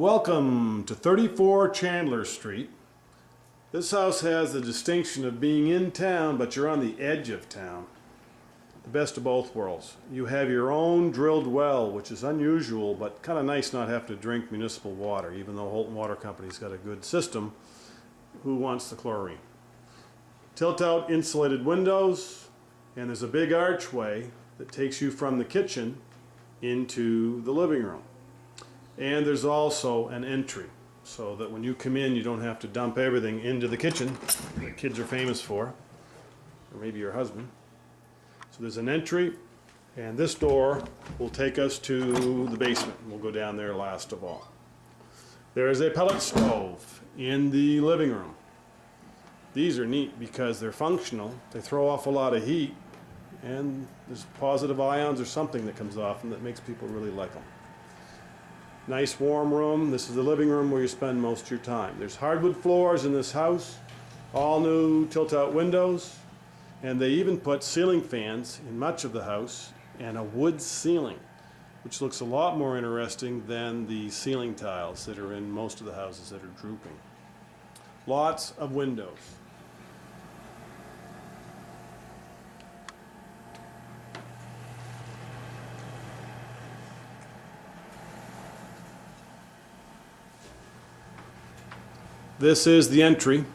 Welcome to 34 Chandler Street. This house has the distinction of being in town, but you're on the edge of town. The best of both worlds. You have your own drilled well, which is unusual, but kind of nice not having to drink municipal water, even though Houlton Water Company's got a good system. Who wants the chlorine? Tilt-out insulated windows, and there's a big archway that takes you from the kitchen into the living room. And there's also an entry, so that when you come in, you don't have to dump everything into the kitchen that kids are famous for, or maybe your husband. So there's an entry, and this door will take us to the basement. We'll go down there last of all. There is a pellet stove in the living room. These are neat because they're functional. They throw off a lot of heat, and there's positive ions or something that comes off them that makes people really like them. Nice warm room. This is the living room where you spend most of your time. There's hardwood floors in this house, all new tilt-out windows, and they even put ceiling fans in much of the house and a wood ceiling, which looks a lot more interesting than the ceiling tiles that are in most of the houses that are drooping. Lots of windows. This is the entry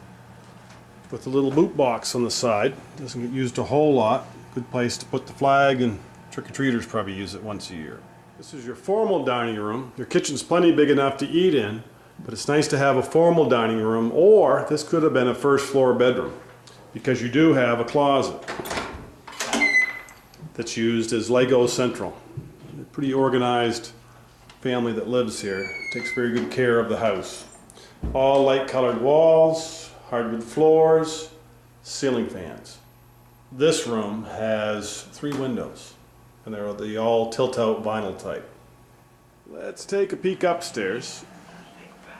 with the little boot box on the side. Doesn't get used a whole lot. Good place to put the flag, and trick-or-treaters probably use it once a year. This is your formal dining room. Your kitchen's plenty big enough to eat in, but it's nice to have a formal dining room, or this could have been a first floor bedroom, because you do have a closet that's used as Lego Central. A pretty organized family that lives here. Takes very good care of the house. All light colored walls, hardwood floors, ceiling fans. This room has 3 windows, and they're the all tilt-out vinyl type. Let's take a peek upstairs.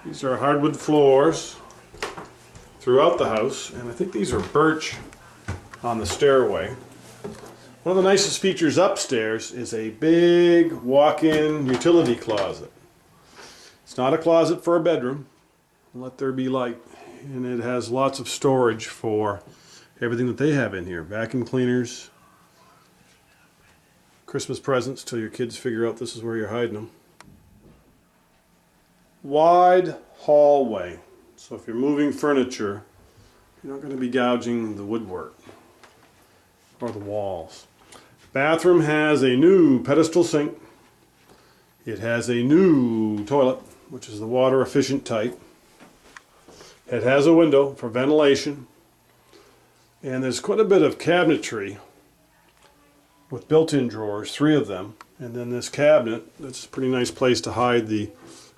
These are hardwood floors throughout the house, and I think these are birch on the stairway. One of the nicest features upstairs is a big walk-in utility closet. It's not a closet for a bedroom. Let there be light, and it has lots of storage for everything that they have in here. Vacuum cleaners, Christmas presents till your kids figure out this is where you're hiding them. Wide hallway, so if you're moving furniture, you're not going to be gouging the woodwork or the walls. Bathroom has a new pedestal sink. It has a new toilet, which is the water efficient type. It has a window for ventilation, and there's quite a bit of cabinetry with built-in drawers, 3 of them, and then this cabinet. That's a pretty nice place to hide the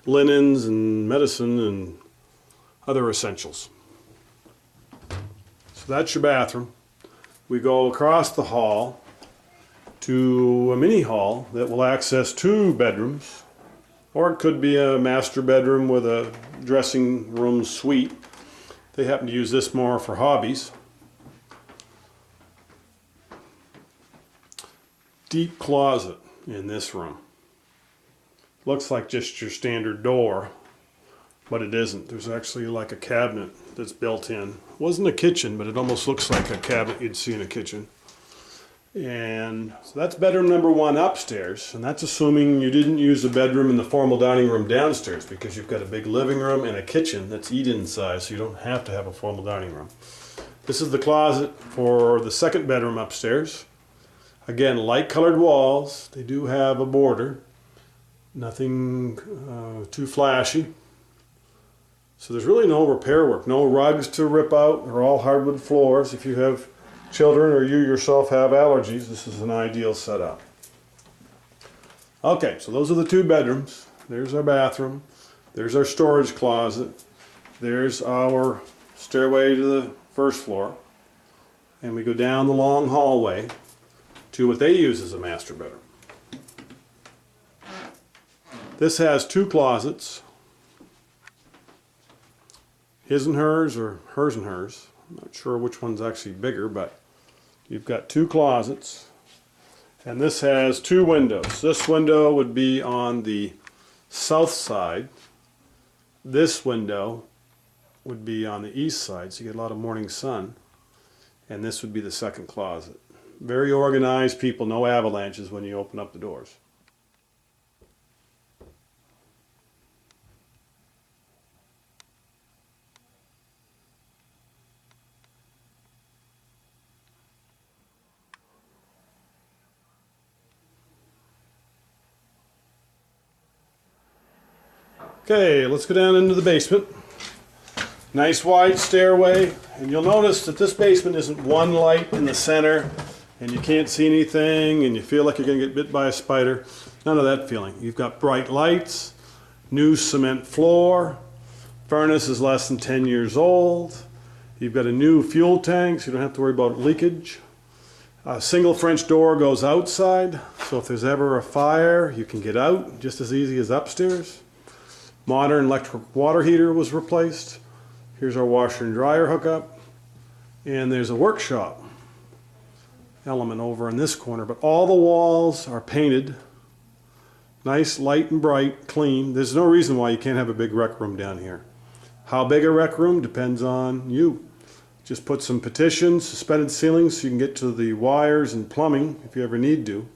linens and medicine and other essentials. So that's your bathroom. We go across the hall to a mini hall that will access 2 bedrooms, or it could be a master bedroom with a dressing room suite. They happen to use this more for hobbies. Deep closet in this room. Looks like just your standard door, but it isn't. There's actually like a cabinet that's built in. It wasn't a kitchen, but it almost looks like a cabinet you'd see in a kitchen. And so that's bedroom number 1 upstairs, and that's assuming you didn't use the bedroom in the formal dining room downstairs, because you've got a big living room and a kitchen that's eat-in size, so you don't have to have a formal dining room. This is the closet for the 2nd bedroom upstairs. Again, light colored walls. They do have a border. Nothing too flashy. So there's really no repair work, no rugs to rip out. They're all hardwood floors. If you have children or you yourself have allergies, this is an ideal setup. Okay, so those are the 2 bedrooms. There's our bathroom. There's our storage closet. There's our stairway to the 1st floor. And we go down the long hallway to what they use as a master bedroom. This has 2 closets. His and hers, or hers and hers. I'm not sure which one's actually bigger, but you've got 2 closets, and this has 2 windows. This window would be on the south side, This window would be on the east side, so you get a lot of morning sun. And this would be the second closet. Very organized people, no avalanches when you open up the doors. Okay, let's go down into the basement. Nice wide stairway, and you'll notice that this basement isn't one light in the center and you can't see anything and you feel like you're going to get bit by a spider. None of that feeling. You've got bright lights, new cement floor, furnace is less than 10 years old, you've got a new fuel tank so you don't have to worry about leakage. A single French door goes outside, so if there's ever a fire you can get out just as easy as upstairs. Modern electric water heater was replaced. Here's our washer and dryer hookup. And there's a workshop element over in this corner, but all the walls are painted. Nice, light and bright, clean. There's no reason why you can't have a big rec room down here. How big a rec room depends on you. Just put some petitions, suspended ceilings so you can get to the wires and plumbing if you ever need to.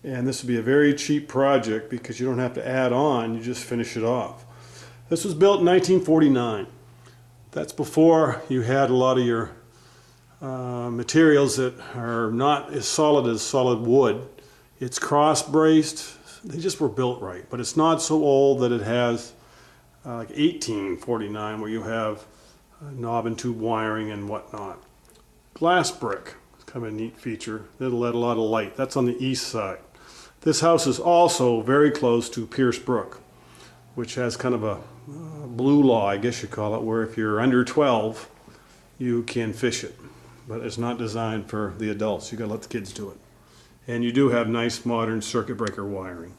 And this would be a very cheap project because you don't have to add on, you just finish it off. This was built in 1949. That's before you had a lot of your materials that are not as solid wood. It's cross-braced. They just were built right, but it's not so old that it has like 1849 where you have knob and tube wiring and whatnot. Glass brick is kind of a neat feature. It'll let a lot of light. That's on the east side. This house is also very close to Pierce Brook, which has kind of a blue law, I guess you call it, where if you're under 12, you can fish it. But it's not designed for the adults. You gotta let the kids do it. And you do have nice modern circuit breaker wiring.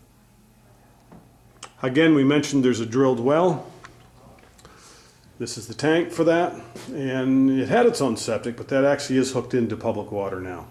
Again, we mentioned there's a drilled well. This is the tank for that. And it had its own septic, but that actually is hooked into public water now.